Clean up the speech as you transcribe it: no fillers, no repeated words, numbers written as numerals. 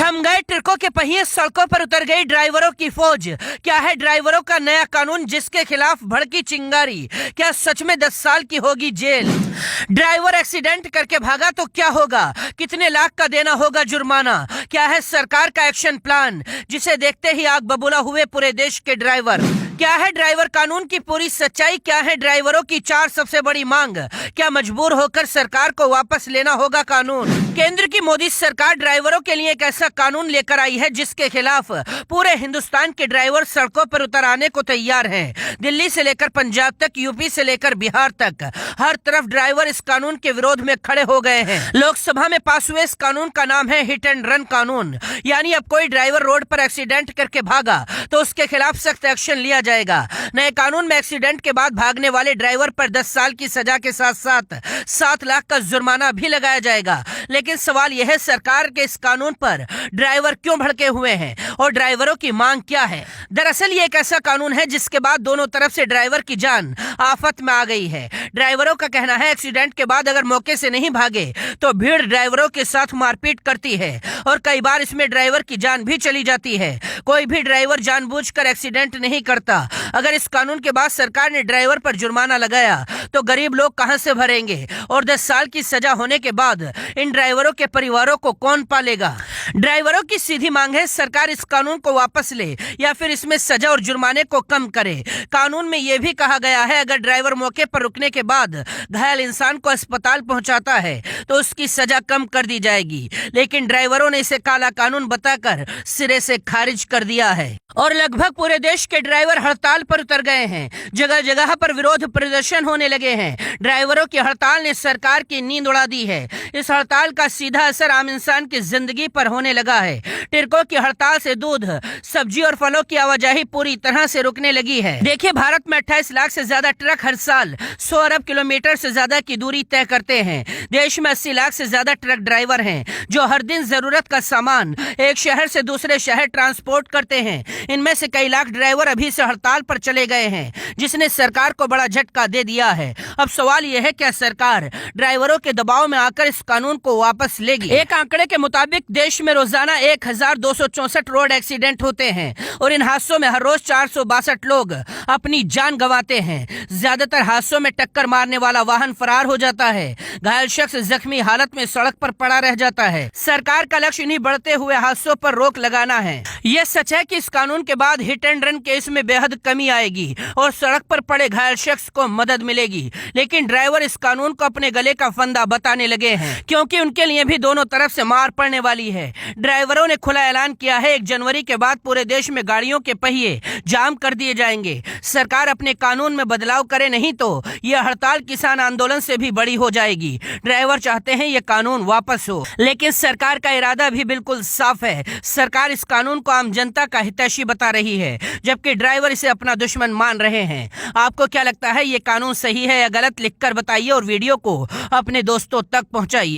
थम गए ट्रकों के पहिए, सड़कों पर उतर गई ड्राइवरों की फौज। क्या है ड्राइवरों का नया कानून जिसके खिलाफ भड़की चिंगारी? क्या सच में 10 साल की होगी जेल? ड्राइवर एक्सीडेंट करके भागा तो क्या होगा? कितने लाख का देना होगा जुर्माना? क्या है सरकार का एक्शन प्लान जिसे देखते ही आग बबूला हुए पूरे देश के ड्राइवर? क्या है ड्राइवर कानून की पूरी सच्चाई? क्या है ड्राइवरों की 4 सबसे बड़ी मांग? क्या मजबूर होकर सरकार को वापस लेना होगा कानून? केंद्र की मोदी सरकार ड्राइवरों के लिए एक ऐसा कानून लेकर आई है जिसके खिलाफ पूरे हिंदुस्तान के ड्राइवर सड़कों पर उतर आने को तैयार हैं। दिल्ली से लेकर पंजाब तक, यूपी से लेकर बिहार तक, हर तरफ ड्राइवर इस कानून के विरोध में खड़े हो गए हैं। लोकसभा में पास हुए इस कानून का नाम है हिट एंड रन कानून। यानी अब कोई ड्राइवर रोड पर एक्सीडेंट करके भागा तो उसके खिलाफ सख्त एक्शन लिया जाएगा। नए कानून में एक्सीडेंट के बाद भागने वाले ड्राइवर पर 10 साल की सजा के साथ साथ 7 लाख का जुर्माना भी लगाया जाएगा। लेकिन सवाल यह है, सरकार के इस कानून पर ड्राइवर क्यों भड़के हुए हैं और ड्राइवरों की मांग क्या है? दरअसल ये एक ऐसा कानून है जिसके बाद दोनों तरफ से ड्राइवर की जान आफत में आ गई है। ड्राइवरों का कहना है एक्सीडेंट के बाद अगर मौके से नहीं भागे तो भीड़ ड्राइवरों के साथ मारपीट करती है और कई बार इसमें ड्राइवर की जान भी चली जाती है। कोई भी ड्राइवर जानबूझकर एक्सीडेंट नहीं करता। अगर इस कानून के बाद सरकार ने ड्राइवर पर जुर्माना लगाया तो गरीब लोग कहां से भरेंगे और 10 साल की सजा होने के बाद इन ड्राइवरों के परिवारों को कौन पालेगा? ड्राइवरों की सीधी मांग है सरकार इस कानून को वापस ले या फिर इसमें सजा और जुर्माने को कम करे। कानून में यह भी कहा गया है अगर ड्राइवर मौके पर रुकने के बाद घायल इंसान को अस्पताल पहुंचाता है तो उसकी सजा कम कर दी जाएगी। लेकिन ड्राइवरों ने इसे काला कानून बताकर सिरे से खारिज कर दिया है और लगभग पूरे देश के ड्राइवर हड़ताल पर उतर गए हैं। जगह जगह पर विरोध प्रदर्शन होने लगे हैं। ड्राइवरों की हड़ताल ने सरकार की नींद उड़ा दी है। इस हड़ताल का सीधा असर आम इंसान की जिंदगी पर होने लगा है। ट्रकों की हड़ताल से दूध, सब्जी और फलों की आवाजाही पूरी तरह से रुकने लगी है। देखिए, भारत में 28 लाख से ज्यादा ट्रक हर साल 100 अरब किलोमीटर से ज्यादा की दूरी तय करते हैं। देश में 80 लाख से ज्यादा ट्रक ड्राइवर हैं जो हर दिन जरूरत का सामान एक शहर से दूसरे शहर ट्रांसपोर्ट करते हैं। इनमें से कई लाख ड्राइवर अभी से हड़ताल पर चले गए हैं जिसने सरकार को बड़ा झटका दे दिया है। अब सवाल यह है, क्या सरकार ड्राइवरों के दबाव में आकर इस कानून को वापस लेगी? एक आंकड़े के मुताबिक देश में रोजाना 1264 रोड एक्सीडेंट होते हैं और इन हादसों में हर रोज 462 लोग अपनी जान गंवाते हैं। ज्यादातर हादसों में टक्कर मारने वाला वाहन फरार हो जाता है। घायल शख्स जख्मी हालत में सड़क पर पड़ा रह जाता है। सरकार का लक्ष्य इन्हीं बढ़ते हुए हादसों पर रोक लगाना है। यह सच है कि इस कानून के बाद हिट एंड रन केस में बेहद कमी आएगी और सड़क पर पड़े घायल शख्स को मदद मिलेगी। लेकिन ड्राइवर इस कानून को अपने गले का फंदा बताने लगे हैं क्योंकि उनके लिए भी दोनों तरफ से मार पड़ने वाली है। ड्राइवरों ने खुला ऐलान किया है 1 जनवरी के बाद पूरे देश में गाड़ियों के पहिए जाम कर दिए जाएंगे। सरकार अपने कानून में बदलाव करे नहीं तो यह हड़ताल किसान आंदोलन से भी बड़ी हो जाएगी। ड्राइवर चाहते हैं यह कानून वापस हो, लेकिन सरकार का इरादा भी बिल्कुल साफ है। सरकार इस कानून को आम जनता का हितैषी बता रही है जबकि ड्राइवर इसे अपना दुश्मन मान रहे हैं। आपको क्या लगता है, ये कानून सही है या गलत? लिखकर बताइए और वीडियो को अपने दोस्तों तक पहुंचाइए।